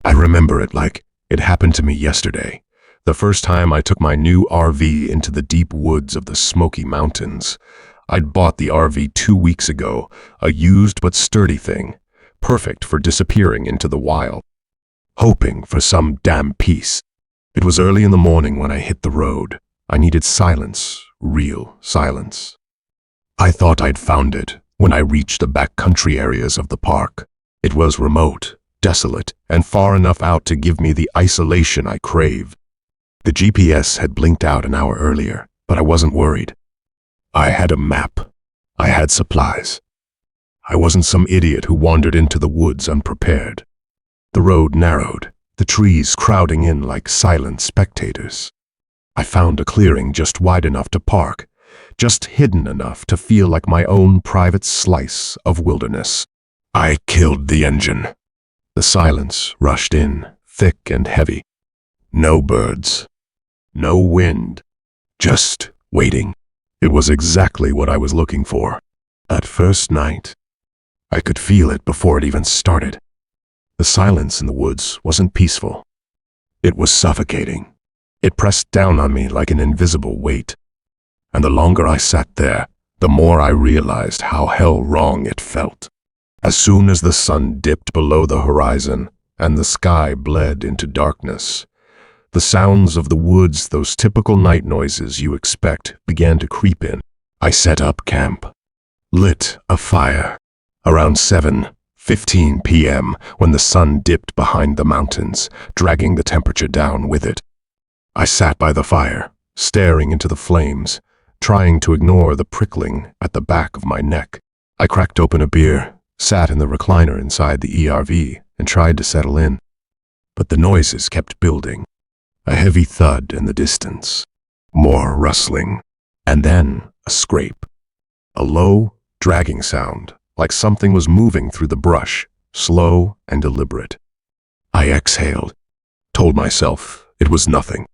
I remember it like it happened to me yesterday. The first time I took my new RV into the deep woods of the Smoky Mountains. I'd bought the RV 2 weeks ago, a used but sturdy thing, perfect for disappearing into the wild, hoping for some damn peace. It was early in the morning when I hit the road. I needed silence, real silence. I thought I'd found it when I reached the backcountry areas of the park. It was remote, desolate, and far enough out to give me the isolation I craved. The GPS had blinked out an hour earlier, but I wasn't worried. I had a map. I had supplies. I wasn't some idiot who wandered into the woods unprepared. The road narrowed, the trees crowding in like silent spectators. I found a clearing just wide enough to park, just hidden enough to feel like my own private slice of wilderness. I killed the engine. The silence rushed in, thick and heavy. No birds. No wind. Just waiting. It was exactly what I was looking for. That first night, I could feel it before it even started. The silence in the woods wasn't peaceful. It was suffocating. It pressed down on me like an invisible weight. And the longer I sat there, the more I realized how hell wrong it felt. As soon as the sun dipped below the horizon and the sky bled into darkness, the sounds of the woods, those typical night noises you expect, began to creep in. I set up camp, lit a fire. Around 7:15 p.m., when the sun dipped behind the mountains, dragging the temperature down with it. I sat by the fire, staring into the flames, trying to ignore the prickling at the back of my neck. I cracked open a beer, sat in the recliner inside the ERV, and tried to settle in. But the noises kept building. A heavy thud in the distance, more rustling, and then a scrape. A low, dragging sound, like something was moving through the brush, slow and deliberate. I exhaled, told myself it was nothing.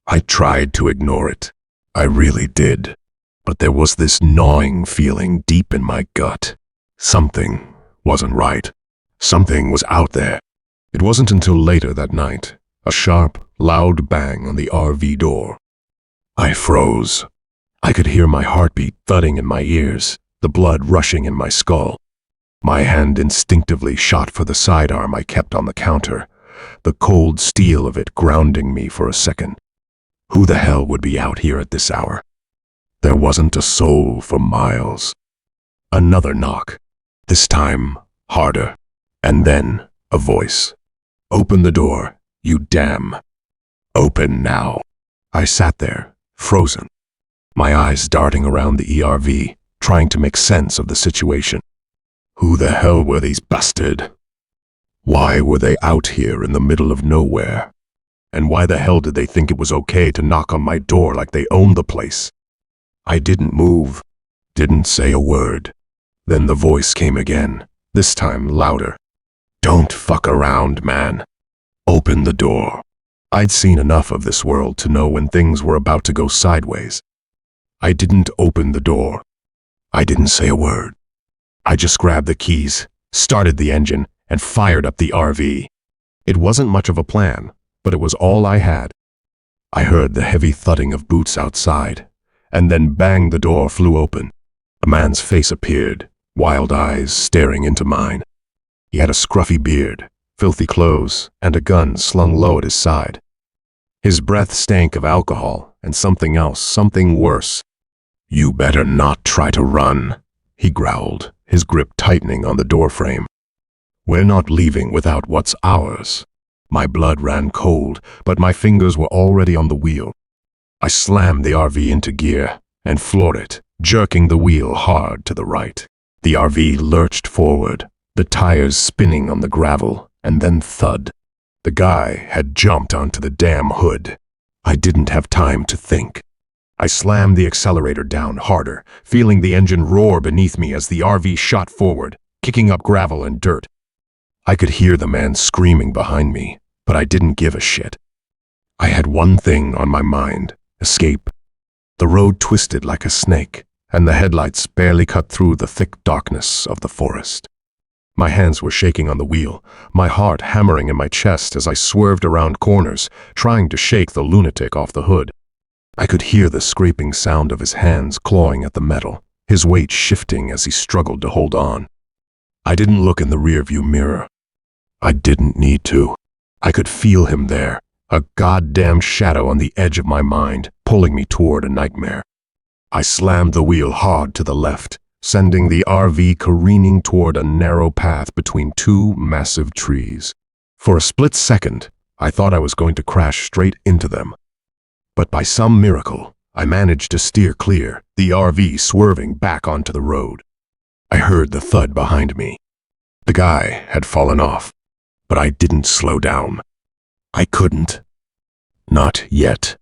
I tried to ignore it. I really did. But there was this gnawing feeling deep in my gut. Something wasn't right. Something was out there. It wasn't until later that night, a sharp, loud bang on the RV door. I froze. I could hear my heartbeat thudding in my ears, the blood rushing in my skull. My hand instinctively shot for the sidearm I kept on the counter, the cold steel of it grounding me for a second. Who the hell would be out here at this hour? There wasn't a soul for miles. Another knock, this time harder, and then a voice. "Open the door, you damn. Open now." I sat there, frozen, my eyes darting around the ERV, trying to make sense of the situation. Who the hell were these bastards? Why were they out here in the middle of nowhere? And why the hell did they think it was okay to knock on my door like they owned the place? I didn't move, didn't say a word. Then the voice came again, this time louder. "Don't fuck around, man. Open the door." I'd seen enough of this world to know when things were about to go sideways. I didn't open the door. I didn't say a word. I just grabbed the keys, started the engine, and fired up the RV. It wasn't much of a plan, but it was all I had. I heard the heavy thudding of boots outside, and then bang, the door flew open. A man's face appeared, wild eyes staring into mine. He had a scruffy beard, filthy clothes, and a gun slung low at his side. His breath stank of alcohol and something else, something worse. "You better not try to run," he growled, his grip tightening on the doorframe. "We're not leaving without what's ours." My blood ran cold, but my fingers were already on the wheel. I slammed the RV into gear and floored it, jerking the wheel hard to the right. The RV lurched forward, the tires spinning on the gravel, and then thud. The guy had jumped onto the damn hood. I didn't have time to think. I slammed the accelerator down harder, feeling the engine roar beneath me as the RV shot forward, kicking up gravel and dirt. I could hear the man screaming behind me, but I didn't give a shit. I had one thing on my mind: escape. The road twisted like a snake, and the headlights barely cut through the thick darkness of the forest. My hands were shaking on the wheel, my heart hammering in my chest as I swerved around corners, trying to shake the lunatic off the hood. I could hear the scraping sound of his hands clawing at the metal, his weight shifting as he struggled to hold on. I didn't look in the rearview mirror. I didn't need to. I could feel him there, a goddamn shadow on the edge of my mind, pulling me toward a nightmare. I slammed the wheel hard to the left, sending the RV careening toward a narrow path between two massive trees. For a split second, I thought I was going to crash straight into them. But by some miracle, I managed to steer clear, the RV swerving back onto the road. I heard the thud behind me. The guy had fallen off, but I didn't slow down. I couldn't. Not yet.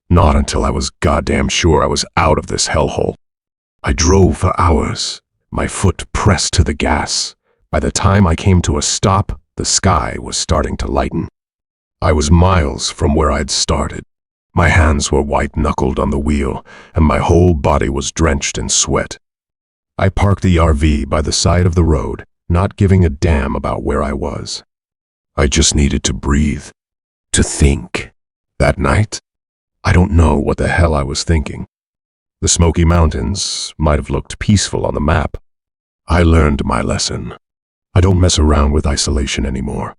Not until I was goddamn sure I was out of this hellhole. I drove for hours, my foot pressed to the gas. By the time I came to a stop, the sky was starting to lighten. I was miles from where I'd started. My hands were white-knuckled on the wheel, and my whole body was drenched in sweat. I parked the RV by the side of the road, not giving a damn about where I was. I just needed to breathe, to think. That night, I don't know what the hell I was thinking. The Smoky Mountains might have looked peaceful on the map. I learned my lesson. I don't mess around with isolation anymore.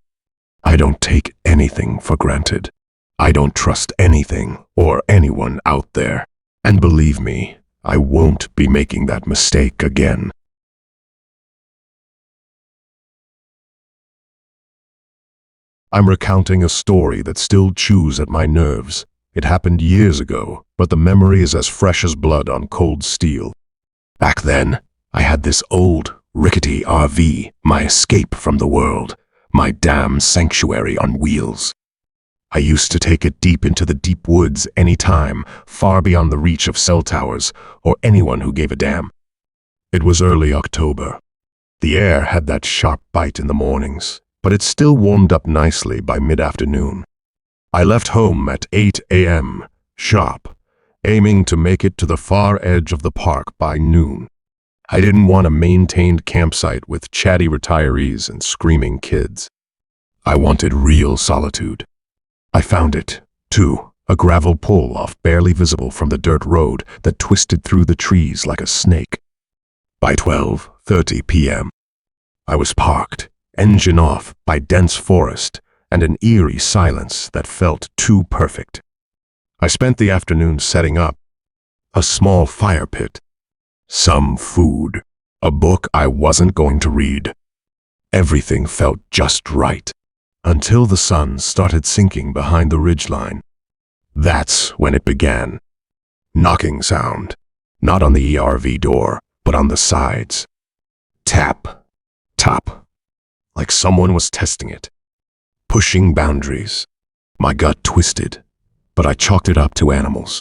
I don't take anything for granted. I don't trust anything or anyone out there. And believe me, I won't be making that mistake again. I'm recounting a story that still chews at my nerves. It happened years ago, but the memory is as fresh as blood on cold steel. Back then, I had this old, rickety RV, my escape from the world, my damn sanctuary on wheels. I used to take it deep into the deep woods anytime, far beyond the reach of cell towers or anyone who gave a damn. It was early October. The air had that sharp bite in the mornings, but it still warmed up nicely by mid-afternoon. I left home at 8 a.m., sharp, aiming to make it to the far edge of the park by noon. I didn't want a maintained campsite with chatty retirees and screaming kids. I wanted real solitude. I found it, too, a gravel pull-off barely visible from the dirt road that twisted through the trees like a snake. By 12:30 p.m., I was parked, engine off, by dense forest and an eerie silence that felt too perfect. I spent the afternoon setting up a small fire pit, some food, a book I wasn't going to read. Everything felt just right. Until the sun started sinking behind the ridgeline. That's when it began. Knocking sound, not on the ERV door, but on the sides. Tap, tap, like someone was testing it. Pushing boundaries. My gut twisted, but I chalked it up to animals.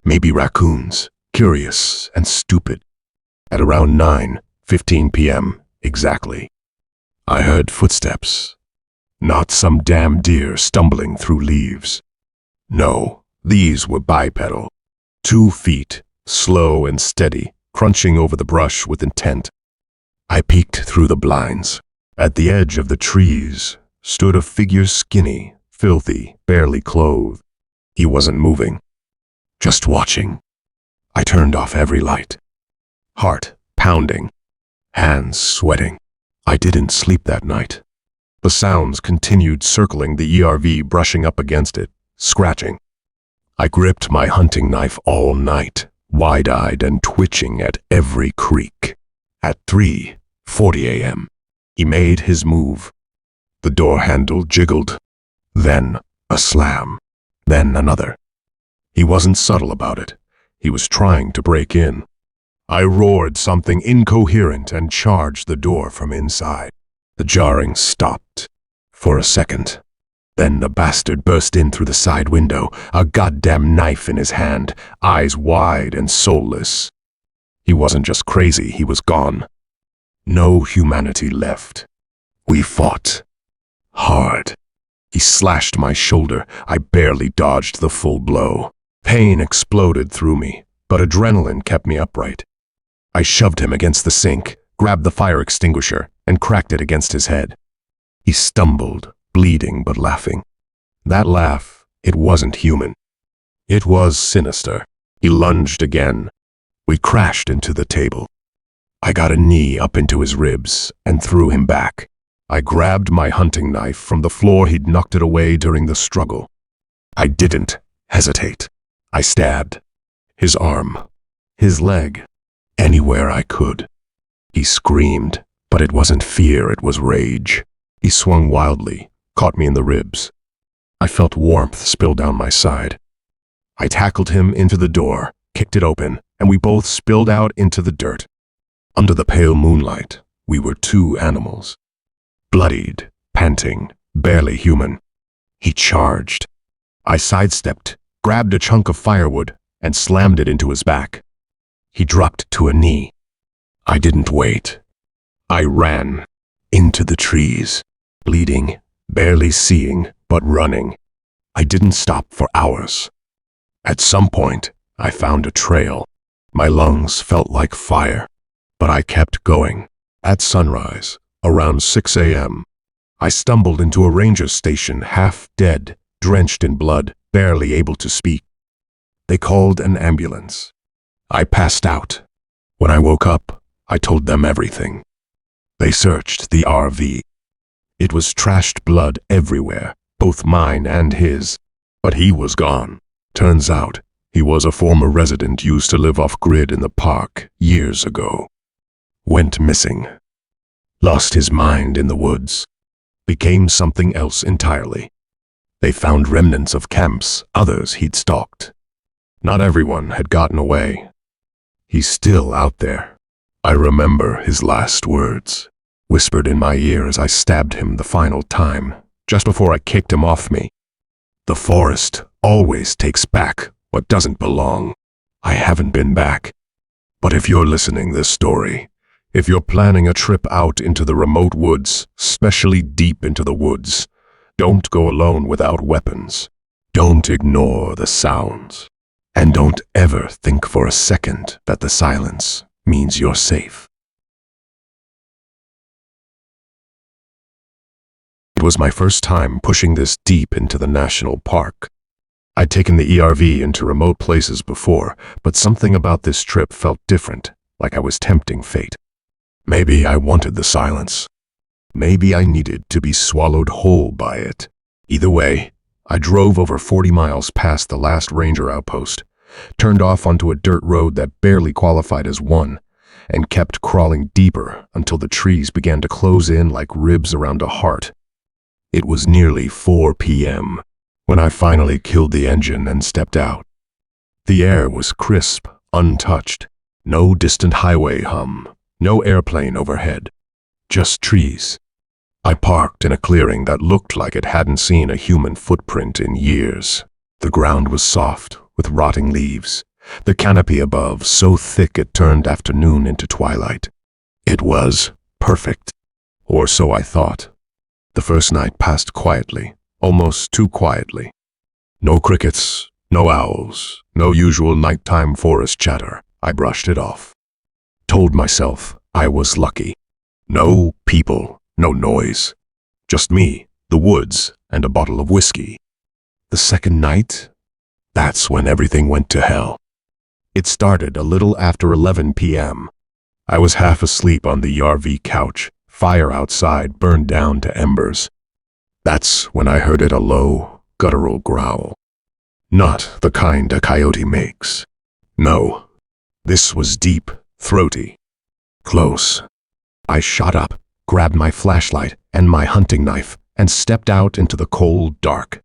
Maybe raccoons, curious and stupid. At around 9:15 p.m. exactly, I heard footsteps. Not some damn deer stumbling through leaves. No, these were bipedal. 2 feet, slow and steady, crunching over the brush with intent. I peeked through the blinds. At the edge of the trees stood a figure skinny, filthy, barely clothed. He wasn't moving, just watching. I turned off every light. Heart pounding, hands sweating. I didn't sleep that night. The sounds continued circling the ERV, brushing up against it, scratching. I gripped my hunting knife all night, wide-eyed and twitching at every creak. At 3:40 a.m., he made his move. The door handle jiggled, then a slam, then another. He wasn't subtle about it. He was trying to break in. I roared something incoherent and charged the door from inside. The jarring stopped for a second. Then the bastard burst in through the side window, a goddamn knife in his hand, eyes wide and soulless. He wasn't just crazy, he was gone. No humanity left. We fought. Hard. He slashed my shoulder. I barely dodged the full blow. Pain exploded through me, but adrenaline kept me upright. I shoved him against the sink, grabbed the fire extinguisher, and cracked it against his head. He stumbled, bleeding but laughing. That laugh, it wasn't human. It was sinister. He lunged again. We crashed into the table. I got a knee up into his ribs and threw him back. I grabbed my hunting knife from the floor. He'd knocked it away during the struggle. I didn't hesitate. I stabbed. His arm. His leg. Anywhere I could. He screamed, but it wasn't fear, it was rage. He swung wildly, caught me in the ribs. I felt warmth spill down my side. I tackled him into the door, kicked it open, and we both spilled out into the dirt. Under the pale moonlight, we were two animals. Bloodied, panting, barely human. He charged. I sidestepped, grabbed a chunk of firewood, and slammed it into his back. He dropped to a knee. I didn't wait. I ran into the trees, bleeding, barely seeing, but running. I didn't stop for hours. At some point, I found a trail. My lungs felt like fire, but I kept going. At sunrise, around 6 a.m., I stumbled into a ranger station, half dead, drenched in blood, barely able to speak. They called an ambulance. I passed out. When I woke up, I told them everything. They searched the RV. It was trashed blood everywhere, both mine and his. But he was gone. Turns out, he was a former resident used to live off-grid in the park years ago. Went missing. Lost his mind in the woods. Became something else entirely. They found remnants of camps, others he'd stalked. Not everyone had gotten away. He's still out there. I remember his last words, whispered in my ear as I stabbed him the final time, just before I kicked him off me. The forest always takes back what doesn't belong. I haven't been back. But if you're listening this story, if you're planning a trip out into the remote woods, especially deep into the woods, don't go alone without weapons. Don't ignore the sounds. And don't ever think for a second that the silence means you're safe. It was my first time pushing this deep into the national park. I'd taken the ERV into remote places before, but something about this trip felt different, like I was tempting fate. Maybe I wanted the silence. Maybe I needed to be swallowed whole by it. Either way, I drove over 40 miles past the last ranger outpost, turned off onto a dirt road that barely qualified as one, and kept crawling deeper until the trees began to close in like ribs around a heart. It was nearly 4 p.m. when I finally killed the engine and stepped out. The air was crisp, untouched. No distant highway hum, no airplane overhead, just trees. I parked in a clearing that looked like it hadn't seen a human footprint in years. The ground was soft, with rotting leaves. The canopy above so thick it turned afternoon into twilight. It was perfect. Or so I thought. The first night passed quietly, almost too quietly. No crickets, no owls, no usual nighttime forest chatter. I brushed it off. Told myself I was lucky. No people. No noise. Just me, the woods, and a bottle of whiskey. The second night, that's when everything went to hell. It started a little after 11 p.m. I was half asleep on the RV couch. Fire outside burned down to embers. That's when I heard a low, guttural growl. Not the kind a coyote makes. No, this was deep, throaty, close. I shot up, grabbed my flashlight and my hunting knife, and stepped out into the cold dark.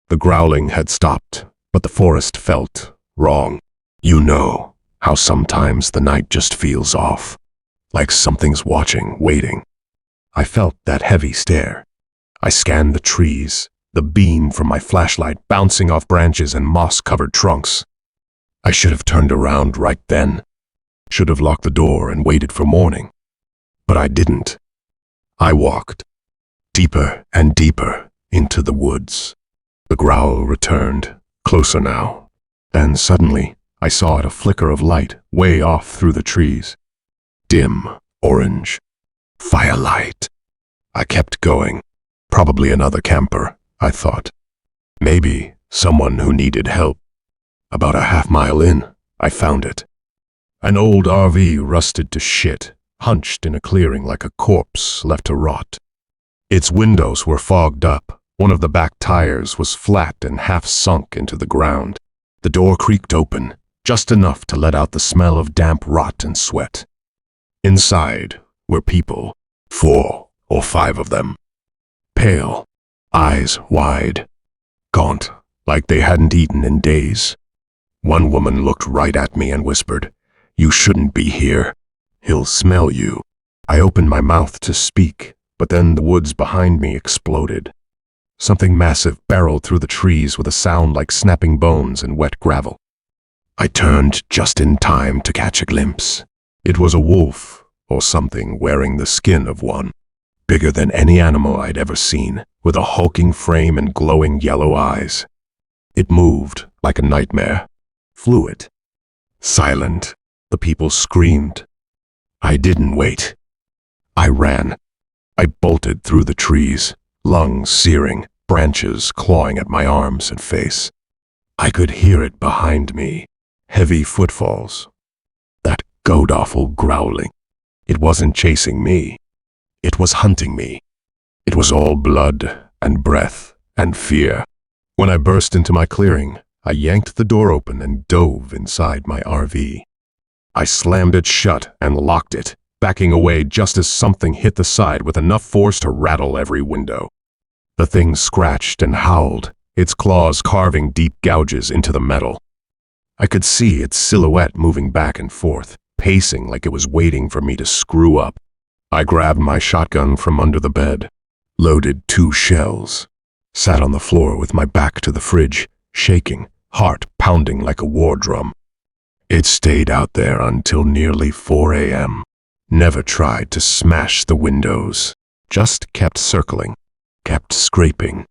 The growling had stopped, but the forest felt wrong. You know how sometimes the night just feels off, like something's watching, waiting. I felt that heavy stare. I scanned the trees, the beam from my flashlight bouncing off branches and moss-covered trunks. I should have turned around right then. Should have locked the door and waited for morning. But I didn't. I walked deeper and deeper into the woods. The growl returned, closer now. Then suddenly, I saw a flicker of light way off through the trees. Dim, orange. Firelight. I kept going. Probably another camper, I thought. Maybe someone who needed help. About a half-mile in, I found it. An old RV rusted to shit, hunched in a clearing like a corpse left to rot. Its windows were fogged up. One of the back tires was flat and half sunk into the ground. The door creaked open, just enough to let out the smell of damp rot and sweat. Inside were people, 4 or 5 of them. Pale, eyes wide, gaunt, like they hadn't eaten in days. One woman looked right at me and whispered, "You shouldn't be here. He'll smell you." I opened my mouth to speak, but then the woods behind me exploded. Something massive barreled through the trees with a sound like snapping bones and wet gravel. I turned just in time to catch a glimpse. It was a wolf, or something wearing the skin of one. Bigger than any animal I'd ever seen, with a hulking frame and glowing yellow eyes. It moved like a nightmare. Fluid. Silent. The people screamed. I didn't wait. I ran. I bolted through the trees, lungs searing, branches clawing at my arms and face. I could hear it behind me. Heavy footfalls. That god-awful growling. It wasn't chasing me. It was hunting me. It was all blood and breath and fear. When I burst into my clearing, I yanked the door open and dove inside my RV. I slammed it shut and locked it, backing away just as something hit the side with enough force to rattle every window. The thing scratched and howled, its claws carving deep gouges into the metal. I could see its silhouette moving back and forth, pacing like it was waiting for me to screw up. I grabbed my shotgun from under the bed, loaded 2 shells, sat on the floor with my back to the fridge, shaking, heart pounding like a war drum. It stayed out there until nearly 4 a.m. Never tried to smash the windows, just kept circling, kept scraping,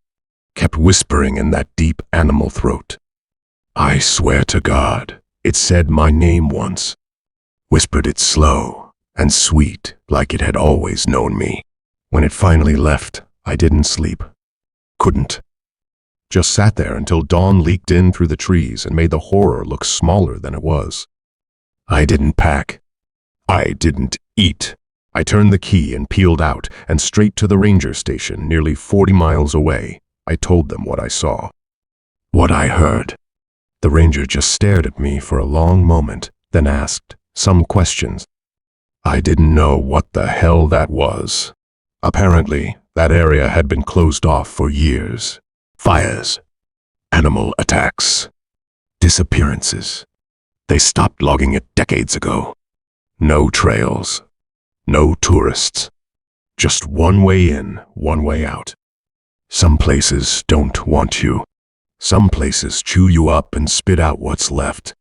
kept whispering in that deep animal throat. I swear to God, it said my name once, whispered it slow and sweet like it had always known me. When it finally left, I didn't sleep. Couldn't. Just sat there until dawn leaked in through the trees and made the horror look smaller than it was. I didn't pack. I didn't eat. I turned the key and peeled out and straight to the ranger station nearly 40 miles away. I told them what I saw, what I heard. The ranger just stared at me for a long moment, then asked some questions. I didn't know what the hell that was. Apparently, that area had been closed off for years. Fires, animal attacks, disappearances. They stopped logging it decades ago. No trails, no tourists. Just one way in, one way out. Some places don't want you. Some places chew you up and spit out what's left.